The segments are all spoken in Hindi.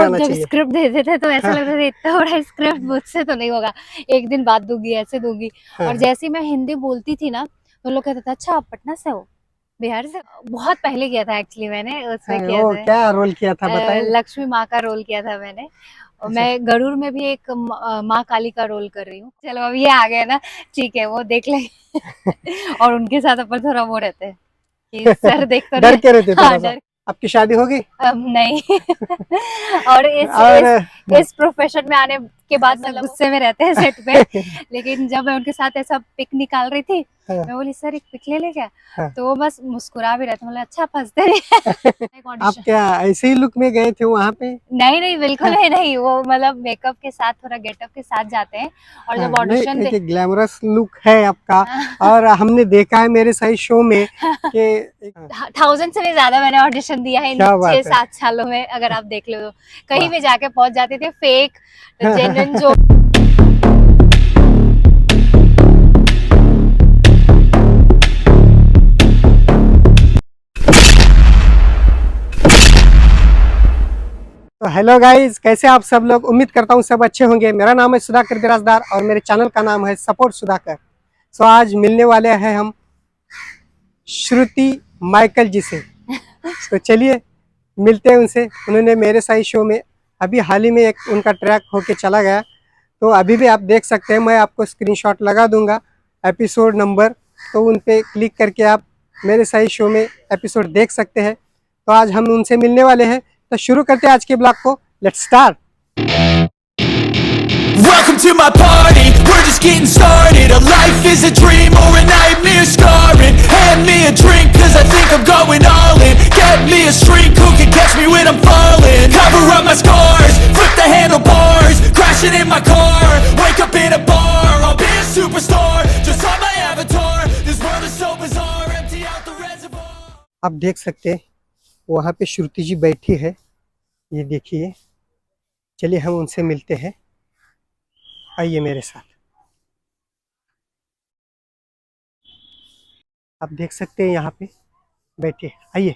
जब स्क्रिप्ट देते थे तो ऐसा लगता था इतना बड़ा स्क्रिप्ट मुझसे तो नहीं होगा, एक दिन बाद दूंगी, ऐसे दूंगी। और जैसे ही मैं हिंदी बोलती थी ना तो लोग कहते थे अच्छा आप पटना से हो, बिहार से। बहुत पहले किया था एक्चुअली मैंने, उसमें किया वो था क्या रोल किया था बताएं? लक्ष्मी माँ का रोल किया था मैंने। और अच्छा। मैं गरुड़ में भी एक माँ काली का रोल कर रही हूँ। चलो अब ये आ गया ना, ठीक है वो देख लेंगे। और उनके साथ अपन थोड़ा वो रहते हैं कि सर देख तो डर रहे। के रहते हाँ थोड़ा सा। डर। आपकी शादी हो गई? नहीं। और और इस प्रोफेशन में आने के बाद मतलब गुस्से में रहते हैं सेट पे। लेकिन जब मैं उनके साथ ऐसा पिक निकाल रही थी, हाँ, मैं बोली सर एक पिक ले ले क्या, हाँ। तो वो बस मुस्कुरा भी रहे थे, मतलब अच्छा फंसते रहे। एक आप ऑडिशन। क्या ऐसे ही लुक में गए थे वहां पे? नहीं नहीं बिल्कुल हाँ, भी नहीं, वो मतलब मेकअप के साथ थोड़ा गेटअप के साथ जाते हैं। और हाँ, जब नहीं ऑडिशन दे एक ग्लैमरस लुक है आपका। और हमने देखा है मेरे सही शो में कि 1000 से भी ज्यादा मैंने ऑडिशन दिया है इन क्या छह बात है। सात सालों में, अगर आप देख लो तो कहीं वाह। भी जाके पहुंच जाते थे, फेक जेन्युइन जो। तो हेलो गाइस, कैसे आप सब लोग? उम्मीद करता हूँ सब अच्छे होंगे। मेरा नाम है सुधाकर बिराजदार और मेरे चैनल का नाम है सपोर्ट सुधाकर। सो आज मिलने वाले हैं हम श्रुति माइकल जी से। तो चलिए मिलते हैं उनसे। उन्होंने मेरे साई शो में अभी हाल ही में एक उनका ट्रैक होके चला गया, तो अभी भी आप देख सकते हैं। मैं आपको स्क्रीनशॉट लगा दूंगा एपिसोड नंबर, तो उन पे क्लिक करके आप मेरे साई शो में एपिसोड देख सकते हैं। तो आज हम उनसे मिलने वाले हैं, तो शुरू करते हैं आज के ब्लॉग को। Let's start. Welcome to my party, we're just getting started. A life is a dream or a nightmare scarring. Hand me a drink cause I think I'm going all in. Get me a shrink who can catch me when I'm falling. Cover up my scars, flip the handlebars. Crashing in my car, wake up in a bar. I'll be a superstar, just on my avatar. This world is so bizarre, empty out the reservoir. आप देख सकते हैं वहाँ पे श्रुति जी बैठी है, ये देखिए। चलिए हम उनसे मिलते हैं, आइए मेरे साथ। आप देख सकते हैं यहाँ पे बैठे, आइए।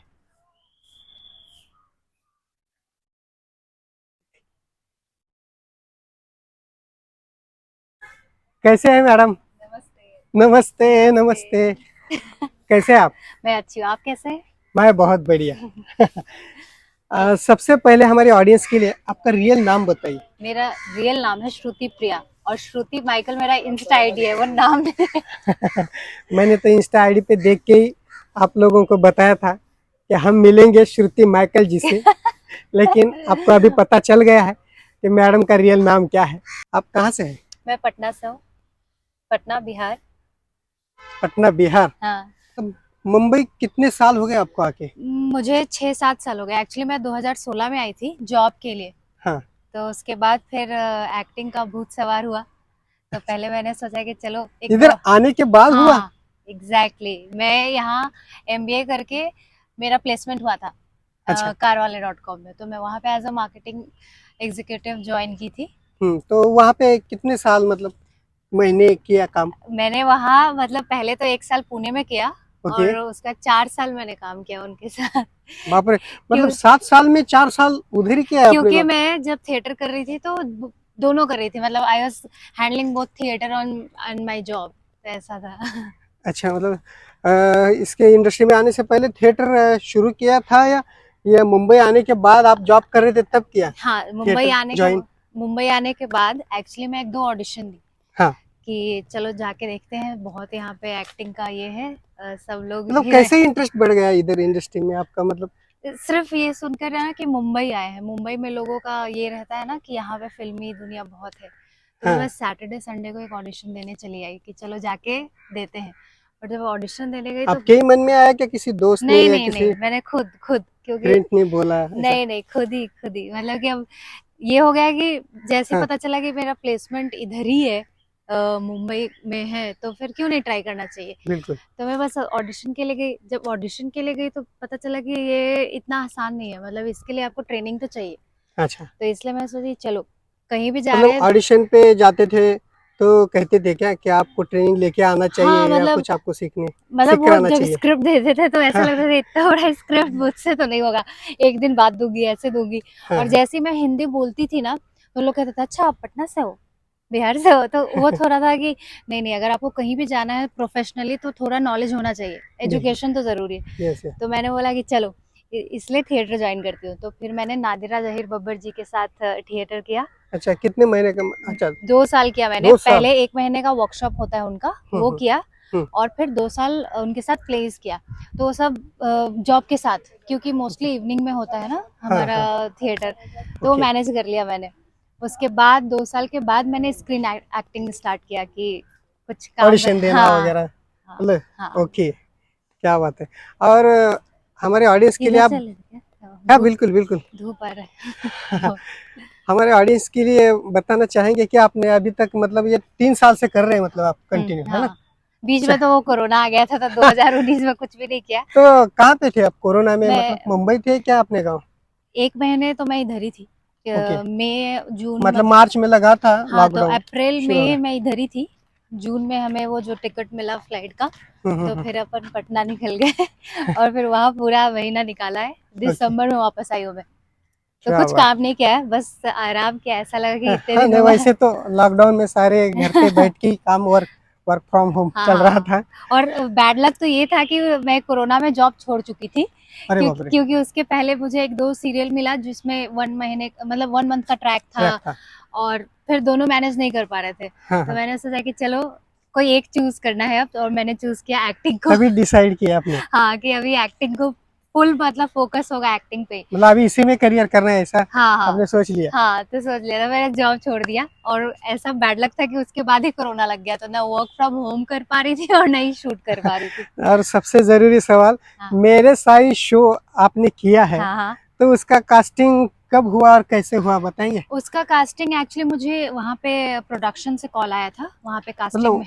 कैसे हैं मैडम? नमस्ते। नमस्ते नमस्ते। कैसे हैं आप? मैं अच्छी हूँ, आप कैसे हैं? मैं बहुत बढ़िया। सबसे पहले हमारे ऑडियंस के लिए आपका रियल नाम बताइए। मेरा रियल नाम है श्रुति प्रिया, और श्रुति माइकल मेरा इंस्टा आईडी है, वो नाम नहीं है। मैंने तो इंस्टा आईडी पे देख के ही आप लोगों को बताया था कि हम मिलेंगे श्रुति माइकल जी से। लेकिन आपको अभी पता चल गया है कि मैडम का रियल नाम क्या है। आप कहाँ से हैं? मैं पटना से हूँ, पटना बिहार। पटना बिहार। हाँ। अब मुंबई कितने साल हो गए आपको आके? मुझे 6-7 साल हो गए एक्चुअली। मैं 2016 में आई थी जॉब के लिए। हाँ। तो उसके बाद फिर एक्टिंग का भूत सवार हुआ। तो पहले मैंने सोचा कि चलो एक इधर आने के बाद हुआ? हाँ एग्जैक्टली मैं यहाँ MBA करके मेरा प्लेसमेंट हुआ था अच्छा। कारवाले.com में। तो मैं वहाँ पे as a marketing executive join की थी। तो वहाँ पे कितने साल, मतलब महीने किया काम? मैंने वहाँ मतलब पहले तो 1 साल पुणे में किया, ओके। और उसका 4 साल मैंने काम किया उनके साथ। बाप रे, मतलब क्यों 7 साल में 4 साल उधर ही किया है आपने क्योंकि काम? मैं जब थिएटर कर रही थी तो दोनों कर रही थी, मतलब I was handling both theatre on my job, तो ऐसा था। अच्छा, मतलब इसके इंडस्ट्री में आने से पहले थिएटर शुरू किया था, या मुंबई आने के बाद आप जॉब कर रहे थे तब किया हाँ थिएटर ज्वाइन? मुंबई आने के बाद एक्चुअली मैं 1-2 ऑडिशन दी हाँ। कि चलो जाके देखते हैं, बहुत यहाँ पे एक्टिंग का ये है, सब लोग मतलब कैसे इंटरेस्ट बढ़ गया इधर इंडस्ट्री में आपका? मतलब सिर्फ ये सुनकर ना कि मुंबई आए हैं, मुंबई में लोगों का ये रहता है ना कि यहाँ पे फिल्मी दुनिया बहुत है। तो मैं हाँ। बस सैटरडे संडे को एक ऑडिशन देने चली आई कि चलो जाके देते हैं। और जब ऑडिशन देने गई तो आपके ही मन में आया कि किसी दोस्त ने नहीं या नहीं किसी नहीं, मैंने खुद खुद क्योंकि फ्रेंड ने बोला ऐसा? नहीं नहीं, खुद ही मतलब कि अब ये हो गया कि जैसे हाँ। पता चला कि मेरा प्लेसमेंट इधर ही है, मुंबई में है, तो फिर क्यों नहीं ट्राई करना चाहिए। बिल्कुल। तो मैं बस ऑडिशन के लिए गई। जब ऑडिशन के लिए गई तो पता चला कि ये इतना आसान नहीं है, मतलब इसके लिए आपको ट्रेनिंग तो चाहिए। अच्छा, तो इसलिए मैं सोची चलो कहीं भी जा रहे मतलब हैं। ऑडिशन पे जाते थे तो कहते थे क्या कि आपको ट्रेनिंग लेके आना चाहिए हाँ, या मतलब कुछ आपको सीखने मतलब सीख कर वो आना जब चाहिए? स्क्रिप्ट देते थे तो ऐसा हाँ, लगता था इतना बड़ा स्क्रिप्ट मुझसे तो नहीं होगा, एक दिन बाद दूंगी, ऐसे दूंगी। हाँ, और हाँ, जैसे ही मैं हिंदी बोलती थी ना, तो लोग कहते थे अच्छा आप पटना से हो, बिहार से हो, तो वो थोड़ा था कि नहीं नहीं, अगर आपको कहीं भी जाना है प्रोफेशनली तो थोड़ा नॉलेज होना चाहिए, बिल्कुल, एजुकेशन तो जरूरी है। Yes, yes. तो मैंने बोला कि चलो इसलिए थिएटर ज्वाइन करती हूँ। तो फिर मैंने नादिरा जहीर बब्बर जी के साथ थिएटर किया। अच्छा, कितने महीने का? अच्छा, 2 साल किया मैंने। 2 साल? पहले 1 महीने का वर्कशॉप होता है उनका, हुँ, वो हुँ, किया। हुँ, और फिर 2 साल उनके साथ प्लेस किया। तो वो सब जॉब के साथ, क्योंकि मोस्टली इवनिंग में होता है ना हाँ, हमारा हाँ, थिएटर, तो ओके, मैनेज कर लिया मैंने। उसके बाद 2 साल के बाद मैंने स्क्रीन एक्टिंग स्टार्ट किया कि कुछ काम ऑडिशन देना हाँ वगैरह, हाँ मतलब हाँ। ओके, क्या बात है। और हमारे ऑडियंस के लिए इधर आप चले क्या? हाँ, धूप बिल्कुल, बिल्कुल। धूप आ रहा है। हमारे ऑडियंस के लिए बताना चाहेंगे कि आपने अभी तक मतलब ये 3 साल से कर रहे हैं मतलब आप कंटिन्यू, है ना? हाँ, बीच अच्छा। में तो वो कोरोना आ गया था तो 2019 में कुछ भी नहीं किया। तो कहाँ पे थे आप कोरोना में, मतलब मैं मुंबई थे क्या अपने गाँव? 1 महीने तो मैं इधर ही थी। ओके, मई जून मतलब मतलब, मार्च में लगा था हाँ तो लॉकडाउन अप्रैल शुरू हो में गया। मैं इधर ही थी। जून में हमें वो जो टिकट मिला फ्लाइट का, हुँ, हुँ, तो हुँ। फिर अपन पटना निकल गए। और फिर वहाँ पूरा महीना निकाला है। ओके, दिसंबर में वापस आई हूँ मैं। तो क्या कुछ बात काम नहीं किया है, बस आराम किया। ऐसा लगा कि है। इतने हाँ, नहीं दिनों वैसे बाद। तो लॉकडाउन में सारे घर पे बैठ के ही काम वर्क वर्क फ्रॉम होम हाँ चल रहा हाँ। था। और बैड लक तो ये था कि मैं कोरोना में जॉब छोड़ चुकी थी, अरे बाप रे! क्योंकि उसके पहले मुझे 1-2 सीरियल मिला जिसमें 1 महीने मतलब 1 मंथ का ट्रैक था। ट्रैक था। और फिर दोनों मैनेज नहीं कर पा रहे थे, हाँ, तो हाँ। मैंने सोचा कि चलो कोई एक चूज करना है अब, और मैंने चूज किया एक्टिंग को। तभी डिसाइड किया आपने, हाँ, कि अभी एक्टिंग को फुल मतलब फोकस होगा एक्टिंग पे। मतलब अभी इसी में करियर करना है ऐसा हाँ हाँ आपने सोच लिया। हाँ, तो सोच लिया था, मैंने जॉब छोड़ दिया। और ऐसा बैड लक था कि उसके बाद ही कोरोना लग गया, तो ना वर्क फ्रॉम होम कर पा रही थी और ना ही शूट कर पा रही थी। और सबसे ज़रूरी सवाल, हाँ मेरे साई शो आपने किया है, हाँ हाँ। तो उसका कास्टिंग कब हुआ और कैसे हुआ बताएँगे? उसका कास्टिंग एक्चुअली मुझे वहाँ पे प्रोडक्शन से कॉल आया था, वहाँ पे कास्टिंग मतलब में।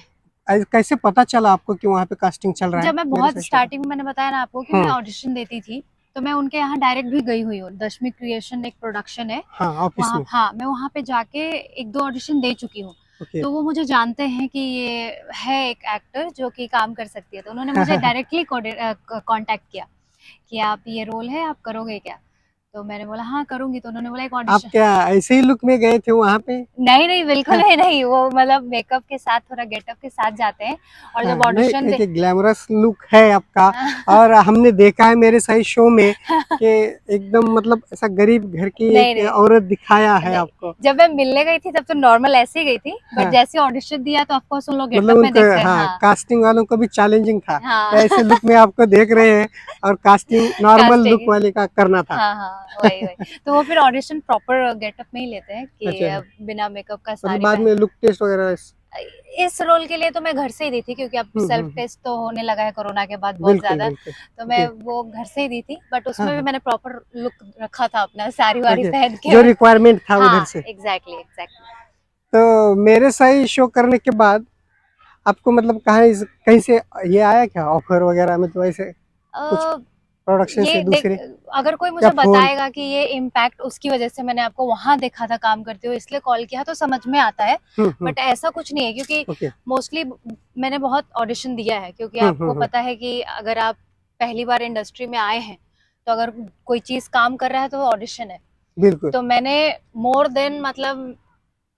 कैसे पता चला आपको कि वहाँ पे कास्टिंग चल रहा है जब मैं मेरे बहुत साई शो का? स्टार्टिंग में, मैंने बताया ना आपको कि मैं हुँ, ऑडिशन देती थी, तो मैं उनके यहाँ डायरेक्ट भी गई हुई हूँ। दशमी क्रिएशन एक प्रोडक्शन है, हाँ, ऑफ़िस वहाँ में, हाँ, मैं वहाँ पे जाके 1-2 ऑडिशन दे चुकी हूँ। ओके। तो वो मुझे जानते हैं कि ये है एक एक्टर जो कि काम कर सकती है, तो उन्होंने मुझे डायरेक्टली कॉन्टैक्ट किया कि आप ये रोल है, आप करोगे क्या? तो मैंने बोला हाँ करूँगी। तो उन्होंने बोला एक आप ऑडिशन। क्या ऐसे ही लुक में गए थे वहाँ पे? नहीं, नहीं, बिल्कुल हाँ, भी नहीं। वो मतलब मेकअप के साथ, थोड़ा गेटअप के साथ जाते हैं। और हाँ, जब नहीं ऑडिशन दे एक ग्लैमरस लुक है आपका। और हमने देखा है मेरे साई शो में कि एकदम मतलब ऐसा गरीब घर की नहीं, एक नहीं, औरत दिखाया है नहीं। आपको। जब मैं मिलने गई थी तब तो नॉर्मल ऐसे ही गई थी, बट हाँ, जैसे ऑडिशन दिया तो ऑफ कोर्स उन लोग मतलब गेटअप में उनको देखते हैं। हाँ, हाँ, कास्टिंग वालों को भी चैलेंजिंग था। हाँ। तो ऐसे लुक में आपको देख रहे हैं और कास्टिंग नॉर्मल लुक कास्टिंग। वाले का करना था। हाँ, हाँ, वही, वही। तो वो फिर ऑडिशन प्रॉपर गेटअप में ही लेते हैं कि अच्छा, बिना मेकअप का मतलब साड़ी बाद पहन। में लुक टेस्ट वगैरह इस रोल के लिए तो मैं घर से ही दी थी, क्योंकि अब हुँ, हुँ, सेल्फ हुँ। टेस्ट तो होने लगा है कोरोना के बाद बहुत बिल्कुल, ज़्यादा। बिल्कुल। तो मैं ओके, वो घर से ही दी थी, बट हाँ, उसमें भी हाँ, मैंने प्रॉपर लुक रखा था अपना, साड़ी-वाड़ी ओके। पहन जो के। रिक्वायरमेंट था उधर हाँ, से। Exactly, exactly. तो मेरे साई शो करने के बाद आपको मतलब कहीं से ये आया क्या ऑफर वगैरह, मतलब ऐसे कुछ अ, प्रोडक्शन से ये देख, दूसरे अगर कोई या मुझे फ़ोन? बताएगा कि ये इम्पैक्ट उसकी वजह से मैंने आपको वहाँ देखा था काम करते हुए इसलिए कॉल किया, तो समझ में आता है। हुँ, हुँ, बट ऐसा कुछ नहीं है, क्योंकि ओके। मोस्टली मैंने बहुत ऑडिशन दिया है, क्योंकि हुँ, हुँ, आपको हुँ, पता है कि अगर आप पहली बार इंडस्ट्री में आए हैं, तो अगर कोई चीज़ काम कर रहा है तो वो ऑडिशन है। बिल्कुल, तो मैंने मोर देन मतलब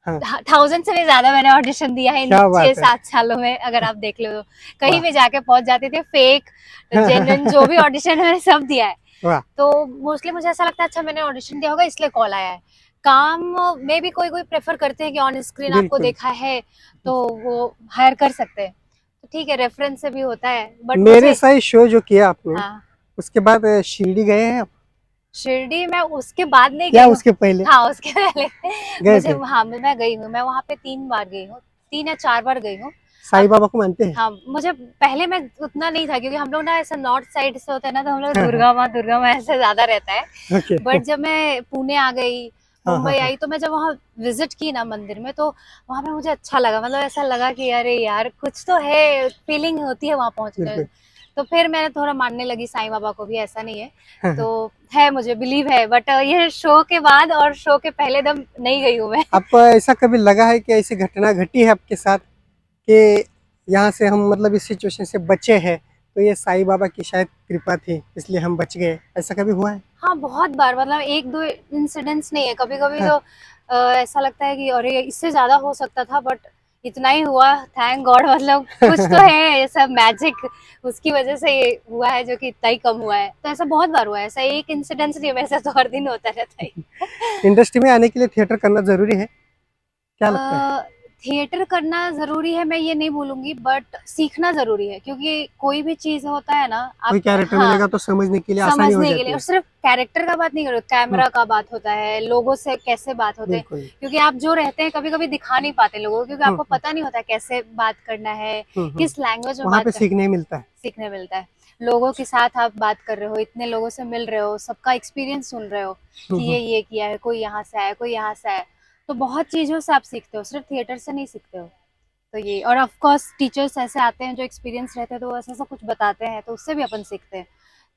हाँ, 1000 से भी ज़्यादा मैंने ऑडिशन दिया है इन क्या बात है! 6-7 सालों में, अगर आप देख लो तो। कहीं वाह! भी जाके पहुँच जाते थे, फेक, जेन्युइन जो भी ऑडिशन है मैंने सब दिया है। वाह! तो मोस्टली मुझे ऐसा लगता है अच्छा मैंने ऑडिशन दिया होगा इसलिए कॉल आया है। काम में भी कोई-कोई प्रेफ़र करते हैं कि ऑन स्क्रीन आपको बिल्कुल। देखा है तो वो हायर कर सकते हैं। तो ठीक है, रेफ़रेंस से भी होता है, बट मेरे मुझे। साई शो जो किया आपने, हाँ, उसके बाद शिरडी गए हैं आप शिरडी मैं उसके बाद नहीं या गई हूँ। उसके पहले हाँ, उसके पहले गए मुझे थे? हाँ, मैं गई हूँ। मैं वहाँ पे 3 बार गई हूँ, 3 या 4 बार गई हूँ। साईं अब बाबा को मानते हैं? हाँ, मुझे पहले मैं उतना नहीं था, क्योंकि हम लोग ना ऐसा नॉर्थ साइड से होता है ना, तो हम लोग हाँ, हाँ, दुर्गा माँ ऐसे ज़्यादा रहता है। ओके। बट जब मैं पुणे आ गई, हाँ, हाँ, मुंबई हाँ, आई, तो मैं जब वहाँ विज़िट की ना मंदिर में, तो वहाँ पे मुझे अच्छा लगा। मतलब ऐसा लगा कि अरे यार कुछ तो है, फीलिंग होती है वहाँ पहुँचते बिल्कुल। हुए। तो फिर मैंने थोड़ा मानने लगी साईं बाबा को भी, ऐसा नहीं है तो है, मुझे बिलीव है। बट ये शो के बाद और शो के पहले दम नहीं गई हूँ मैं। आपको ऐसा कभी लगा है कि ऐसी घटना घटी है आपके साथ कि यहाँ से हम मतलब इस सिचुएशन से बचे हैं, तो ये साईं बाबा की शायद कृपा थी इसलिए हम बच गए, ऐसा कभी हुआ है? हाँ बहुत बार, मतलब एक दो इंसिडेंट्स नहीं है, कभी कभी हाँ। तो ऐसा लगता है कि अरे इससे ज्यादा हो सकता था, बट इतना ही हुआ, थैंक गॉड। मतलब कुछ तो है ऐसा मैजिक, उसकी वजह से ये हुआ है जो कि इतना ही कम हुआ है। तो ऐसा बहुत बार हुआ है, ऐसा एक इंसिडेंस नहीं है, वैसे तो हर दिन होता रहता है। इंडस्ट्री में आने के लिए थिएटर करना जरूरी है, क्या लगता है? थिएटर करना जरूरी है मैं ये नहीं बोलूंगी, बट सीखना जरूरी है, क्योंकि कोई भी चीज होता है ना, कोई आप कैरेक्टर हाँ मिलेगा तो समझने के लिए आसानी हो समझने के जाती लिए, है। और सिर्फ कैरेक्टर का बात नहीं करो, कैमरा का बात होता है, लोगों से कैसे बात होते हैं, बिल्कुल। क्योंकि आप जो रहते हैं कभी कभी दिखा नहीं पाते लोगों को, क्योंकि आपको पता नहीं होता कैसे बात करना है, किस लैंग्वेज में वहाँ बात पे सीखने मिलता है। सीखने मिलता है। लोगों के साथ आप बात कर रहे हो, इतने लोगों से मिल रहे हो, सबका एक्सपीरियंस सुन रहे हो कि ये किया है, कोई यहाँ से आया, कोई यहाँ से आया, तो बहुत चीजों से आप सीखते हो, सिर्फ थिएटर से नहीं सीखते हो। तो ये, और ऑफ कोर्स टीचर्स ऐसे आते हैं जो एक्सपीरियंस रहते हैं, तो वो ऐसा ऐसा कुछ बताते हैं, तो उससे भी अपन सीखते हैं।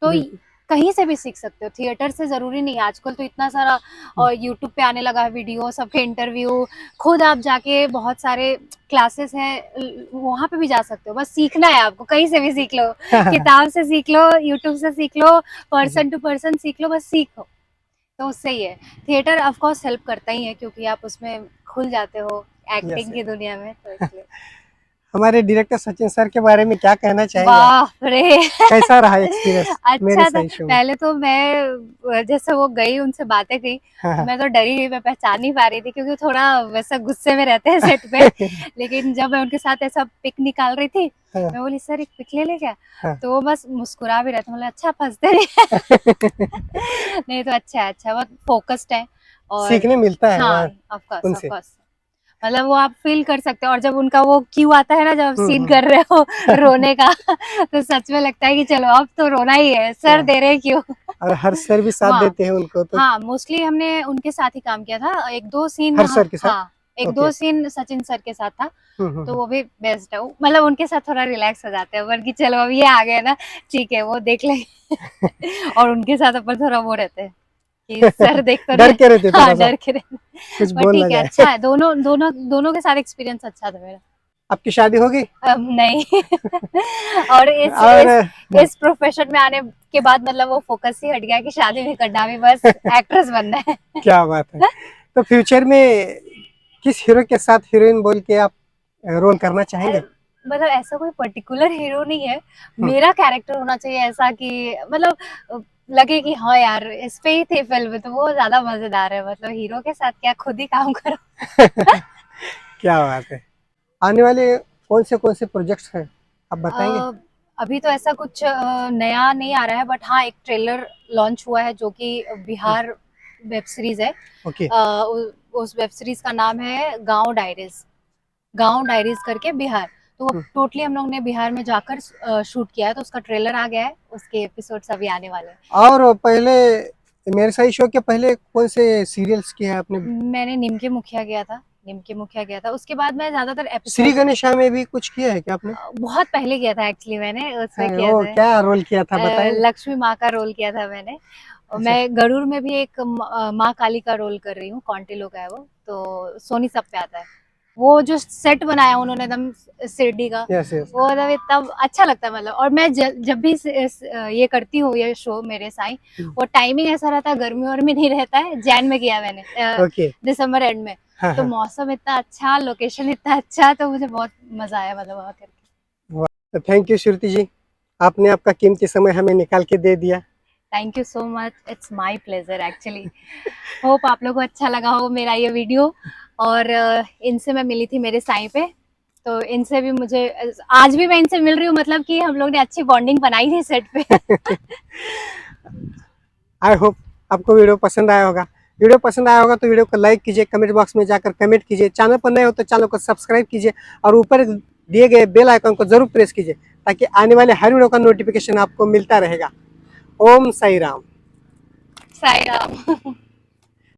तो बिल्कुल। कहीं से भी सीख सकते हो, थिएटर से जरूरी नहीं है। आजकल तो इतना सारा और यूट्यूब पे आने लगा है वीडियो, सबके इंटरव्यू, खुद आप जाके बहुत सारे क्लासेस हैं वहां पे भी जा सकते हो, बस सीखना है आपको, कहीं से भी सीख लो, किताब से सीख लो, यूट्यूब से सीख लो, पर्सन टू पर्सन सीख लो, बस सीखो, तो उससे ही है। थिएटर ऑफ कोर्स हेल्प करता ही है, क्योंकि आप उसमें खुल जाते हो एक्टिंग की दुनिया में, तो इसलिए। हमारे डायरेक्टर सचिन सर के बारे में क्या कहना चाहेंगे आप? बाप रे कैसा रहा एक्सपीरियंस मेरे अच्छा था। सही शो में? पहले तो मैं जैसे वो गई, उनसे बातें की, हाँ, मैं तो डरी गई, मैं पहचान नहीं पा रही थी, क्योंकि थोड़ा वैसा गुस्से में रहते हैं सेट पे। लेकिन जब मैं उनके साथ ऐसा पिक निकाल रही थी, हाँ, मैं बोली सर एक पिक ले ले क्या, हाँ। तो वो बस मुस्कुरा भी रहे थे, मतलब अच्छा फंसते नहीं। नहीं तो अच्छा है, अच्छा, बहुत फोकस्ड है, और सीखने मिलता है हाँ वहाँ ऑफ कोर्स ऑफ उनसे। कोर्स, मतलब वो आप फील कर सकते हो। और जब उनका वो क्यू आता है ना, जब आप सीन हम्म। कर रहे हो रोने का, तो सच में लगता है कि चलो अब तो रोना ही है, सर हाँ। दे रहे हैं क्यों। और हर सर भी साथ हाँ देते हैं उनको तो। हाँ, मोस्टली हमने उनके साथ ही काम किया था, एक दो सीन, हर सर के साथ। हाँ एक ओके। दो सीन सचिन सर के साथ था, तो वो भी बेस्ट है। मतलब उनके साथ थोड़ा रिलैक्स हो जाते हैं, बल्कि चलो अब ये आ गए ना, ठीक है वो देख लेंगे। और उनके साथ अपन थोड़ा वो रहते हैं कि सर देख तो डर नहीं, के रहते हाँ थोड़ा सा, डर के रहते, कुछ पर बोल ना ठीक है, जाए। अच्छा है, दोनों दोनों दोनों के साथ एक्सपीरियंस अच्छा था मेरा। आपकी शादी हो गई? नहीं। और और इस प्रोफेशन में आने के बाद मतलब वो फोकस ही हट गया कि शादी नहीं करना, अभी बस एक्ट्रेस बनना है। क्या बात है। तो फ्यूचर में किस हीरो के साथ हीरोइन बोल के आप रोल करना चाहेंगे? मतलब ऐसा कोई पर्टिकुलर हीरो नहीं है, मेरा कैरेक्टर होना चाहिए ऐसा कि मतलब लगे कि हाँ यार इस पे ही थी फिल्म, तो वो ज्यादा मजेदार है। मतलब हीरो के साथ क्या, खुद ही काम करो। क्या बात है। आने वाले कौन से प्रोजेक्ट्स हैं आप बताएंगे? अभी तो ऐसा कुछ नया नहीं आ रहा है, बट हाँ एक ट्रेलर लॉन्च हुआ है जो कि बिहार वेब सीरीज है। ओके। उस वेब सीरीज का नाम है गांव डायरीज, गांव डायरीज करके बिहार। तो वो टोटली हम लोग ने बिहार में जाकर शूट किया है, तो उसका ट्रेलर आ गया है, उसके एपिसोड्स अभी आने वाले हैं। और पहले मेरे सही शो के पहले कौन से सीरियल्स किए हैं आपने? मैंने निमके मुखिया किया था, निमके मुखिया किया था, उसके बाद मैं ज्यादातर श्री एपिसोड गणेशा में भी कुछ किया है क्या आपने? बहुत पहले किया था एक्चुअली, मैंने उसमें किया वो था क्या रोल किया था बताएंगे? लक्ष्मी माँ का रोल किया था मैंने। और अच्छा। मैं गरुड़ में भी एक माँ काली का रोल कर रही हूँ, कौंटेलो का है वो, तो सोनी सब पे आता है। वो जो सेट बनाया उन्होंने एकदम शिरडी का, यस यस। वो मतलब इतना अच्छा लगता है। मतलब और मैं जब भी ये करती हूँ ये शो मेरे साई, वो टाइमिंग ऐसा रहता है, गर्मी वर्मी नहीं रहता है। जैन में किया मैंने, ओके। दिसंबर एंड में, हाँ, तो हाँ। मौसम इतना अच्छा, लोकेशन इतना अच्छा, तो मुझे बहुत मजा आया मतलब वहाँ करके। तो थैंक यू श्रुति जी, आपने आपका कीमती समय हमें निकाल के दे दिया। Thank you so much, it's my pleasure actually. Hope आप लोगों को अच्छा लगा हो मेरा ये वीडियो। और इनसे मैं मिली थी मेरे साई पे, तो इनसे भी मुझे, आज भी मैं इनसे मिल रही हूँ, मतलब कि हम लोग ने अच्छी बॉन्डिंग बनाई थी सेट पे। आई होप आपको वीडियो पसंद आया होगा। वीडियो पसंद आया होगा तो वीडियो को लाइक कीजिए, कमेंट बॉक्स में जाकर कमेंट कीजिए, चैनल पर नए हो तो चैनल को सब्सक्राइब कीजिए, और ऊपर दिए गए बेल आइकन को जरूर प्रेस कीजिए, ताकि आने वाले हर वीडियो का नोटिफिकेशन आपको मिलता रहेगा। ओम साई राम। साई राम।